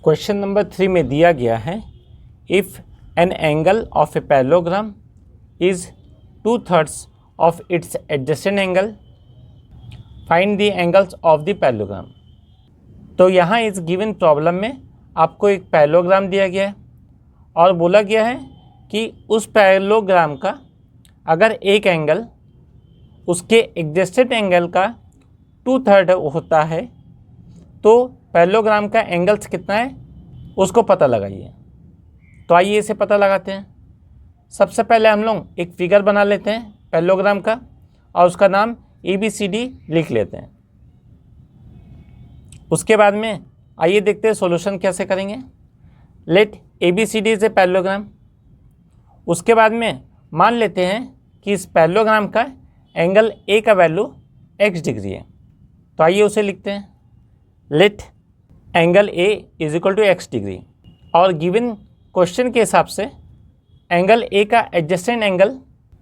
Question number 3 में दिया गया है if an angle of a parallelogram is 2/3 of its adjacent angle find the angles of the parallelogram. तो यहाँ इस गिवन प्रॉब्लम में आपको एक पैरेललोग्राम दिया गया है और बोला गया है कि उस पैरेललोग्राम का अगर एक एंगल उसके एडजेसेंट एंगल का 2/3 होता है तो पैरेललोग्राम का एंगल्स कितना है उसको पता लगाइए। तो आइए इसे पता लगाते हैं। सबसे पहले हम लोग एक फिगर बना लेते हैं पैरेललोग्राम का और उसका नाम ABCD लिख लेते हैं। उसके बाद में आइए देखते हैं सॉल्यूशन कैसे करेंगे। Let ABCD is a parallelogram. उसके बाद में मान लेते हैं कि इस पैरेललोग्राम का एंगल A का वैल्यू x डिग्री है। तो आइए उसे लिखते हैं। Let angle A is equal to x degree और गिवन क्वेश्चन के हिसाब से एंगल A का एडजेसेंट एंगल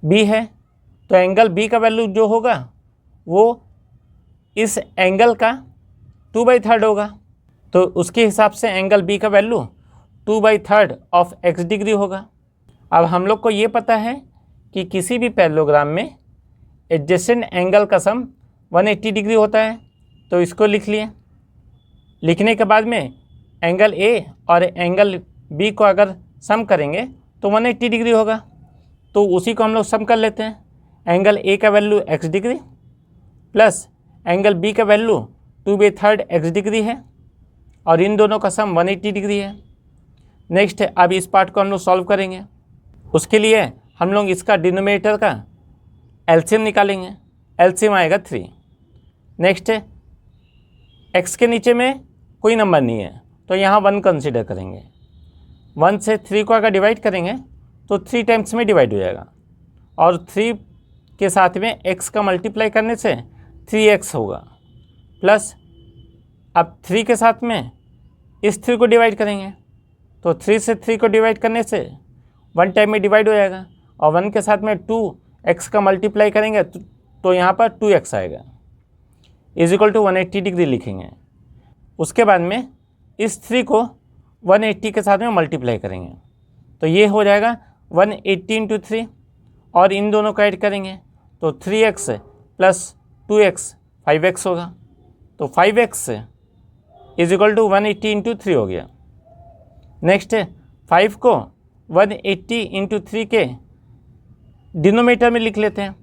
B है, तो एंगल B का वैल्यू जो होगा वो इस एंगल का 2/3 होगा। तो उसके हिसाब से एंगल B का वैल्यू 2/3 ऑफ x डिग्री होगा। अब हम लोग को ये पता है कि किसी भी पैरेललोग्राम में एडजेसेंट एंगल का सम 180 डिग्री होता है, तो इसको लिख लिए। लिखने के बाद में एंगल A और एंगल B को अगर सम करेंगे तो 180 डिग्री होगा, तो उसी को हम लोग सम कर लेते हैं। एंगल A का value x degree plus angle B का वैल्यू 2/3 x डिग्री है और इन दोनों का सम 180 डिग्री है। नेक्स्ट अब इस पार्ट को हम लोग सॉल्व करेंगे। उसके लिए हम लोग इसका डिनोमिनेटर का एलसीएम निकालेंगे। एलसीएम आएगा 3। नेक्स्ट x के नीचे में कोई नंबर नहीं है तो यहाँ 1 कंसीडर करेंगे। 1 से 3 को अगर डिवाइड करेंगे तो 3 टाइम्स में डिवाइड हो जाएगा और 3 के साथ में x का मल्टीप्लाई करने से 3x होगा प्लस अब 3 के साथ में इस 3 को डिवाइड करेंगे तो 3 से 3 को डिवाइड करने से 1 टाइम में डिवाइड हो जाएगा और 1 के साथ में 2x का मल्टीप्लाई करेंगे तो यहाँ पर 2x आएगा इज इक्वल टू 180 डिग्री लिखेंगे। उसके बाद में इस 3 को 180 के साथ में मल्टीप्लाई करेंगे तो ये हो जाएगा 180 × 3 और इन दोनों को ऐड करेंगे तो 3x प्लस 2x 5x होगा। तो 5x इज इक्वल टू 180 × 3 हो गया। नेक्स्ट 5 को 180 × 3 के डिनोमिनेटर में लिख लेते हैं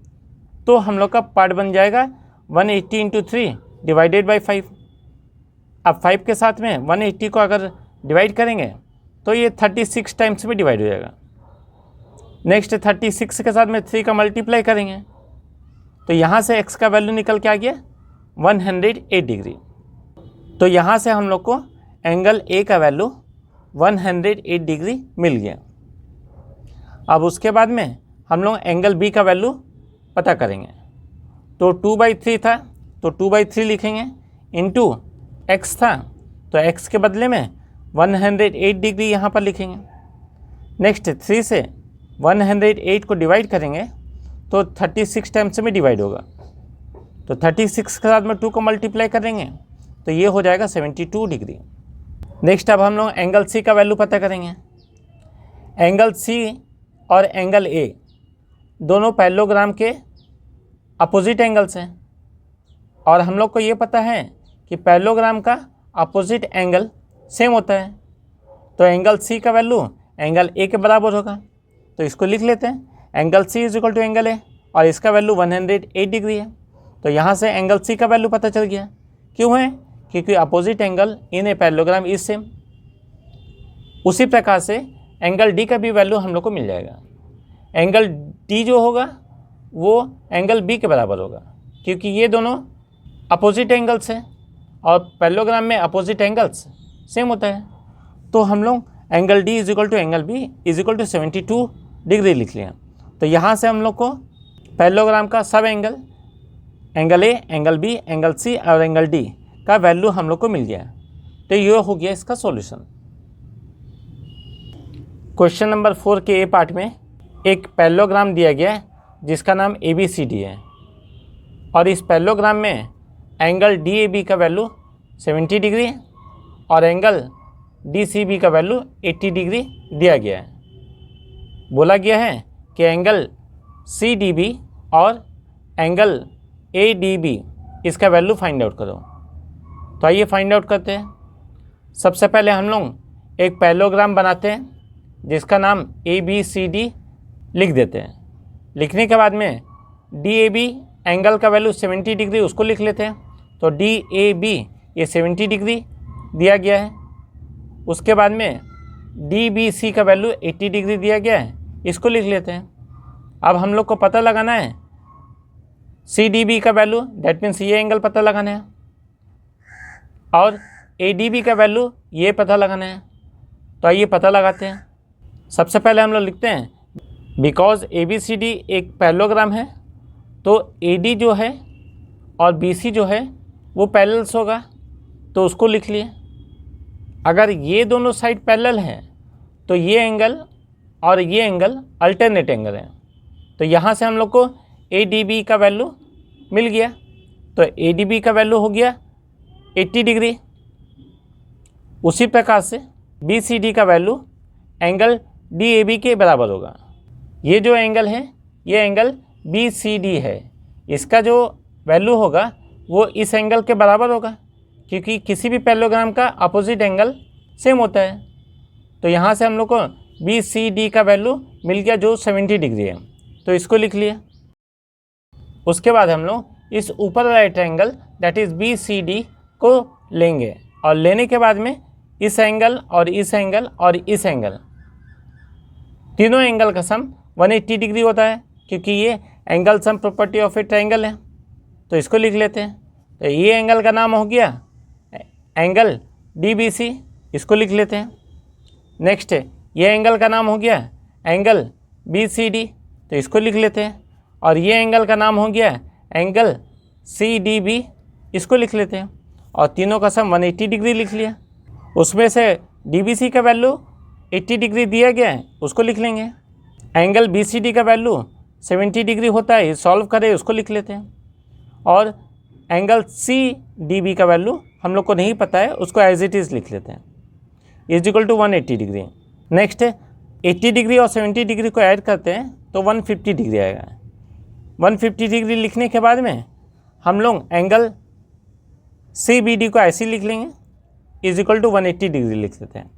तो हम लोग का पार्ट बन जाएगा 180 × 3 डिवाइडेड बाई 5। अब 5 के साथ में 180 को अगर डिवाइड करेंगे तो ये 36 टाइम्स में डिवाइड हो जाएगा। नेक्स्ट 36 के साथ में 3 का मल्टीप्लाई करेंगे तो यहाँ से x का वैल्यू निकल के आ गया 108 डिग्री। तो यहाँ से हम लोग को एंगल A का वैल्यू 108 डिग्री मिल गया। अब उसके बाद में हम लोग एंगल B का वैल्यू पता करेंगे। तो 2/3 था तो 2/3 लिखेंगे इंटू x था तो x के बदले में 108 डिग्री यहाँ पर लिखेंगे। नेक्स्ट 3 से 108 को डिवाइड करेंगे तो 36 टाइम्स में डिवाइड होगा तो 36 के साथ में 2 को मल्टीप्लाई करेंगे तो ये हो जाएगा 72 डिग्री। नेक्स्ट अब हम लोग एंगल C का वैल्यू पता करेंगे। एंगल C और एंगल A दोनों पैरेललोग्राम के अपोजिट एंगल्स हैं और हम लोग को ये पता है कि पैरेललोग्राम का अपोजिट एंगल सेम होता है, तो एंगल C का वैल्यू एंगल A के बराबर होगा। तो इसको लिख लेते हैं। Angle C is equal to angle A और इसका वैल्यू 108 डिग्री है। तो यहाँ से एंगल C का वैल्यू पता चल गया। क्यों है? क्योंकि opposite angle in a parallelogram is same. उसी प्रकार से एंगल D का भी वैल्यू हम लोग को मिल जाएगा। एंगल D जो होगा वो एंगल B के बराबर होगा क्योंकि ये दोनों अपोजिट एंगल्स हैं और पैरेललोग्राम में अपोजिट एंगल्स सेम होता है। तो हम लोग angle D is equal to angle B is equal to 72 degree लिख लिया। तो यहाँ से हम लोग को पैरेललोग्राम का सब angle A, angle B, angle C और एंगल D का वैल्यू हम लोग को मिल गया। तो ये हो गया इसका सॉल्यूशन। क्वेश्चन नंबर 4 के A पार्ट में एक पैरेललोग्राम दिया गया है जिसका नाम ABCD है और इस पैरेललोग्राम में एंगल DAB का वैल्यू 70 डिग्री है और एंगल डी सी बी का वैल्यू 80 डिग्री दिया गया है। बोला गया है कि एंगल सी डी बी और एंगल ए डी बी इसका वैल्यू फाइंड आउट करो। तो आइए फाइंड आउट करते हैं। सबसे पहले हम लोग एक पैरेललोग्राम बनाते हैं जिसका नाम ए बी सी डी लिख देते हैं। लिखने के बाद में डी ए बी एंगल का वैल्यू 70 डिग्री उसको लिख लेते हैं। तो डी ए बी ये 70 डिग्री दिया गया है। उसके बाद में डी बी सी का वैल्यू 80 डिग्री दिया गया है, इसको लिख लेते हैं। अब हम लोग को पता लगाना है सी डी बी का वैल्यू, दैट मीन्स ये एंगल पता लगाना है, और ए डी बी का वैल्यू ये पता लगाना है। तो आइए पता लगाते हैं। सबसे पहले हम लोग लिखते हैं because A B C D एक पैरेललोग्राम है तो ए डी जो है और बी सी जो है वो पैरेलल्स होगा, तो उसको लिख लिए। अगर ये दोनों साइड पैरेलल हैं तो ये एंगल और ये एंगल अल्टरनेट एंगल हैं। तो यहाँ से हम लोग को ए डी बी का वैल्यू मिल गया। तो ए डी बी का वैल्यू हो गया 80 डिग्री। उसी प्रकार से बी सी डी का value angle D A B के बराबर होगा। ये जो एंगल है ये एंगल बी सी डी है, इसका जो वैल्यू होगा वो इस एंगल के बराबर होगा, क्योंकि किसी भी पैरेललोग्राम का अपोजिट एंगल सेम होता है। तो यहाँ से हम लोग को बी सी डी का वैल्यू मिल गया जो 70 डिग्री है, तो इसको लिख लिया। उसके बाद हम लोग इस ऊपर वाले triangle that is B C D को लेंगे, और लेने के बाद में इस एंगल और इस एंगल और इस एंगल तीनों एंगल का सम 180 डिग्री होता है, क्योंकि ये angle sum property of A triangle है। तो इसको लिख लेते हैं। तो ये एंगल का नाम हो गया एंगल डी बी सी, इसको लिख लेते हैं। नेक्स्ट ये एंगल का नाम हो गया एंगल बी सी डी, तो इसको लिख लेते हैं। और ये एंगल का नाम हो गया एंगल सी डी बी, इसको लिख लेते हैं। और तीनों का सम 180 डिग्री लिख लिया। उसमें से डी बी सी का वैल्यू 80 डिग्री दिया गया है, उसको लिख लेंगे। एंगल बी सी डी का वैल्यू 70 डिग्री होता है, सॉल्व करें उसको लिख लेते हैं। और एंगल सी डी बी का वैल्यू हम लोग को नहीं पता है, उसको एज इट इज़ लिख लेते हैं, is equal to 180 degree. Next 80 degree और 70 डिग्री को ऐड करते हैं तो 150 डिग्री आएगा। 150 डिग्री लिखने के बाद में हम लोग एंगल सी बी डी को ऐसे लिख लेंगे, इज इक्वल टू 180 डिग्री लिख लेते हैं।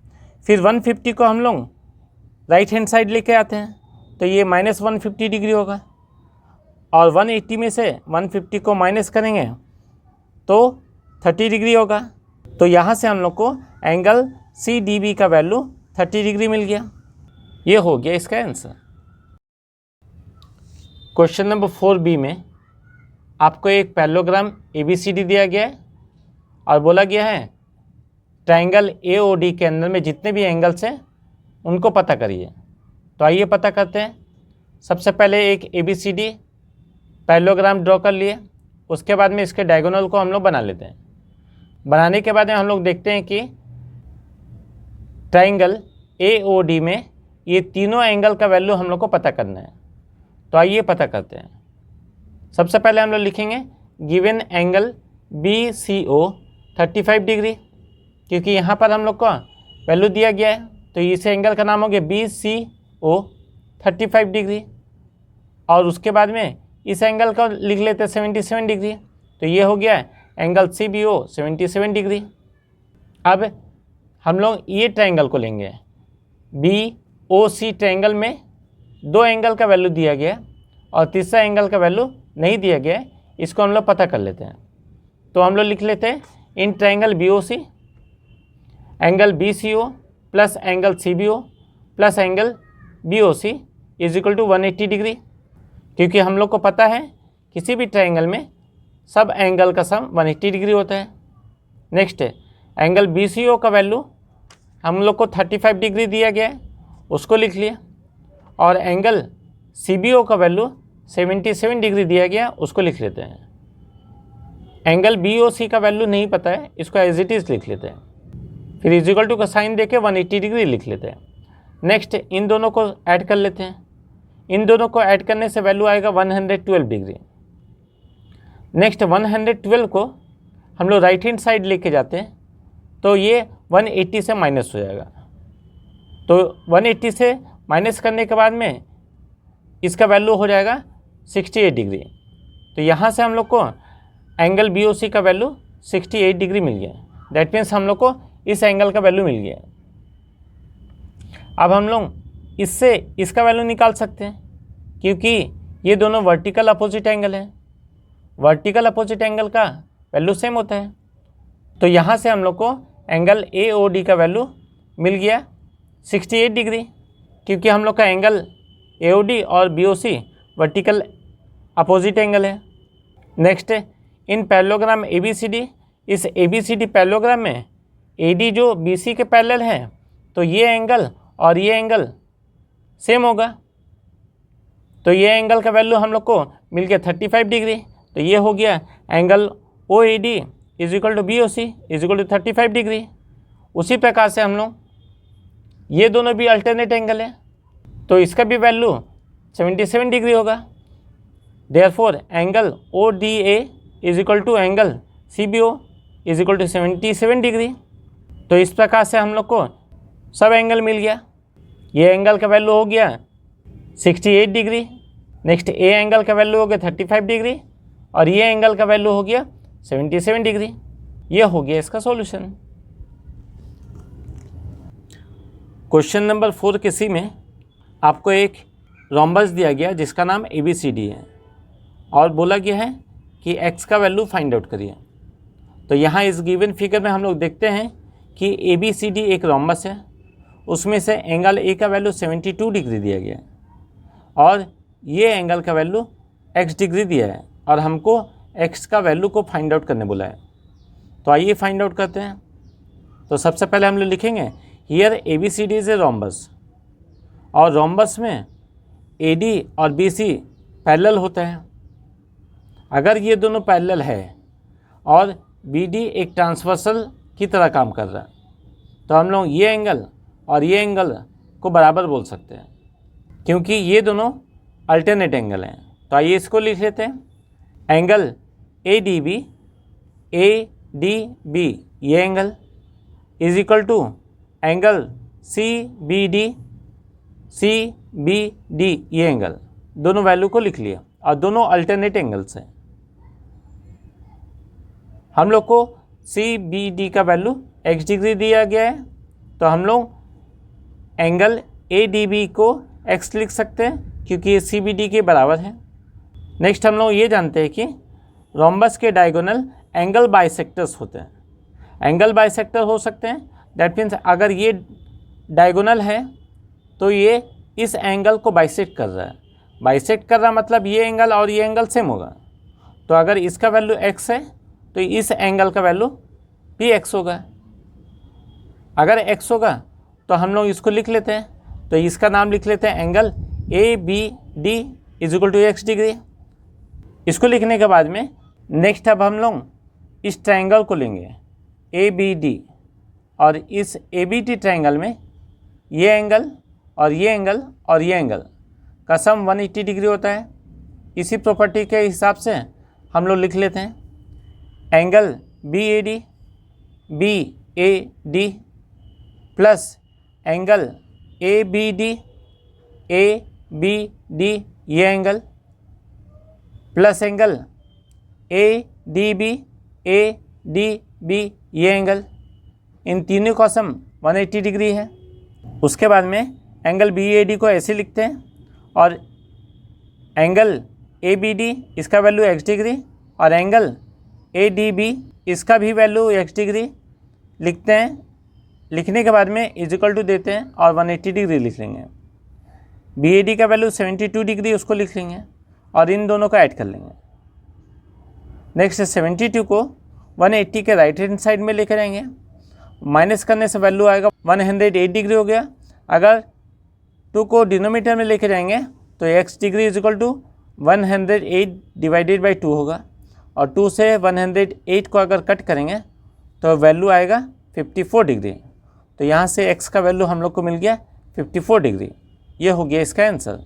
फिर 150 को हम लोग राइट हैंड साइड लेके आते हैं, तो ये -150 डिग्री होगा। और 180 में से 150 को माइनस करेंगे तो 30 डिग्री होगा। तो यहाँ से हम लोग को एंगल सी डी बी का वैल्यू 30 डिग्री मिल गया। ये हो गया इसका आंसर। क्वेश्चन नंबर 4B में आपको एक parallelogram A B C D दिया गया है और बोला गया है ट्रायंगल ए ओ डी के अंदर में जितने भी एंगल्स हैं उनको पता करिए। तो आइए पता करते हैं। सबसे पहले एक A B C D parallelogram draw कर लिए। उसके बाद में इसके डायगोनल को हम लोग बना लेते हैं। बनाने के बाद में हम लोग देखते हैं कि ट्रायंगल ए ओ डी में ये तीनों एंगल का वैल्यू हम लोग को पता करना है। तो आइए पता करते हैं। सबसे पहले हम लोग लिखेंगे गिवन एंगल बी सी ओ 35 डिग्री, क्योंकि यहाँ पर हम लोग को वैल्यू दिया गया है, तो इस एंगल का नाम हो गया बी सी ओ 35 डिग्री। और उसके बाद में इस एंगल को लिख लेते हैं 77 डिग्री, तो ये हो गया angle C B O 77 degree. अब हम लोग ये ट्रायंगल को लेंगे। बी ओ सी ट्रायंगल में दो एंगल का वैल्यू दिया गया और तीसरा एंगल का वैल्यू नहीं दिया गया है, इसको हम लोग पता कर लेते हैं। तो हम लोग लिख लेते हैं in triangle B O C angle B C O plus angle C B O plus angle B O C is equal to 180 degree, क्योंकि हम लोग को पता है किसी भी ट्रायंगल में सब एंगल का सम 180 डिग्री होता है। नेक्स्ट एंगल बी सी ओ का वैल्यू हम लोग को 35 डिग्री दिया गया है, उसको लिख लिया। और एंगल सी बी ओ का वैल्यू 77 डिग्री दिया गया, उसको लिख लेते हैं। एंगल बी ओ सी का वैल्यू नहीं पता है, इसको एज इट इज़ लिख लेते हैं। फिर इज इक्वल टू का साइन देके 180 डिग्री लिख लेते हैं। नेक्स्ट इन दोनों को ऐड कर लेते हैं। इन दोनों को ऐड करने से वैल्यू आएगा 112 डिग्री। नेक्स्ट 112 को हम लोग राइट हैंड साइड लेके जाते हैं, तो ये 180 से माइनस हो जाएगा। तो 180 से माइनस करने के बाद में इसका वैल्यू हो जाएगा 68 डिग्री। तो यहाँ से हम लोग को एंगल BOC का वैल्यू 68 डिग्री मिल गया। दैट मीन्स हम लोग को इस एंगल का वैल्यू मिल गया। अब हम लोग इससे इसका वैल्यू निकाल सकते हैं, क्योंकि ये दोनों वर्टिकल अपोजिट एंगल हैं। वर्टिकल अपोजिट एंगल का वैल्यू सेम होता है। तो यहाँ से हम लोग को एंगल AOD का वैल्यू मिल गया 68 डिग्री, क्योंकि हम लोग का एंगल AOD और BOC वर्टिकल अपोजिट एंगल है। नेक्स्ट, इन पैरेललोग्राम ABCD, इस ABCD पैरेललोग्राम में AD जो BC के पैरेलल है, तो ये एंगल और ये एंगल सेम होगा। तो ये एंगल का वैल्यू हम लोग को मिल गया 35 डिग्री। तो ये हो गया angle OAD is equal to BOC is equal to 35 degree. उसी प्रकार से हम लोग ये दोनों भी अल्टरनेट एंगल है, तो इसका भी वैल्यू 77 डिग्री होगा। Therefore angle ODA is equal to angle CBO is equal to 77 degree. तो इस प्रकार से हम लोग को सब एंगल मिल गया। ये एंगल का वैल्यू हो गया 68 डिग्री। नेक्स्ट ए एंगल का वैल्यू हो गया 35 डिग्री और ये एंगल का वैल्यू हो गया 77 डिग्री। ये हो गया इसका सॉल्यूशन। क्वेश्चन नंबर 4 के सी में आपको एक रोम्बस दिया गया जिसका नाम ABCD है और बोला गया है कि x का वैल्यू फाइंड आउट करिए। तो यहाँ इस गिवन फिगर में हम लोग देखते हैं कि ABCD एक रोम्बस है, उसमें से एंगल A का वैल्यू 72 डिग्री दिया गया है और ये एंगल का वैल्यू x डिग्री दिया है और हमको x का वैल्यू को फाइंड आउट करने बोला है। तो आइए फाइंड आउट करते हैं। तो सबसे पहले हम लोग लिखेंगे here ABCD is a rhombus, और रोम्बस में AD और BC पैरेलल होता है। अगर ये दोनों पैरेलल है और BD एक ट्रांसवर्सल की तरह काम कर रहा है, तो हम लोग ये एंगल और ये एंगल को बराबर बोल सकते हैं, क्योंकि ये दोनों अल्टरनेट एंगल हैं। तो आइए इसको लिख लेते हैं। एंगल ADB ये angle is equal to angle CBD ये एंगल। दोनों वैल्यू को लिख लिया और दोनों अल्टरनेट एंगल्स हैं। हम लोग को CBD का वैल्यू x डिग्री दिया गया है, तो हम लोग एंगल ADB को x लिख सकते हैं क्योंकि ये CBD के बराबर है। नेक्स्ट हम लोग ये जानते हैं कि रोम्बस के डायगोनल एंगल बाइसेक्टर्स होते हैं। एंगल बाइसेक्टर हो सकते हैं, दैट मीन्स अगर ये डायगोनल है तो ये इस एंगल को बाइसेक्ट कर रहा है। बाइसेक्ट कर रहा मतलब ये एंगल और ये एंगल सेम होगा। तो अगर इसका वैल्यू x है तो इस एंगल का वैल्यू भी x होगा। अगर x होगा तो हम लोग इसको लिख लेते हैं। तो इसका नाम लिख लेते हैं angle ABD is equal to x degree. इसको लिखने के बाद में नेक्स्ट अब हम लोग इस ट्रायंगल को लेंगे ABD, और इस ABD ट्रायंगल में ये एंगल और ये एंगल और ये एंगल का सम 180 डिग्री होता है। इसी प्रॉपर्टी के हिसाब से हम लोग लिख लेते हैं angle BAD plus angle ABD ये एंगल प्लस एंगल ADB ये एंगल। इन तीनों का सम 180 डिग्री है। उसके बाद में एंगल BAD को ऐसे लिखते हैं और एंगल ABD इसका वैल्यू x डिग्री और एंगल ADB इसका भी वैल्यू x डिग्री लिखते हैं। लिखने के बाद में इज इक्वल टू देते हैं और 180 डिग्री लिख लेंगे। BAD का वैल्यू 72 डिग्री उसको लिख लेंगे और इन दोनों को ऐड कर लेंगे। नेक्स्ट 72 को 180 के राइट हैंड साइड में लेकर आएंगे। माइनस करने से वैल्यू आएगा 108 डिग्री हो गया। अगर 2 को डिनोमीटर में लेके जाएंगे तो x degree is equal to 108 divided by 2 होगा, और 2 से 108 को अगर कट करेंगे तो वैल्यू आएगा 54 डिग्री। तो यहाँ से x का वैल्यू हम लोग को मिल गया 54 डिग्री। ये हो गया इसका आंसर।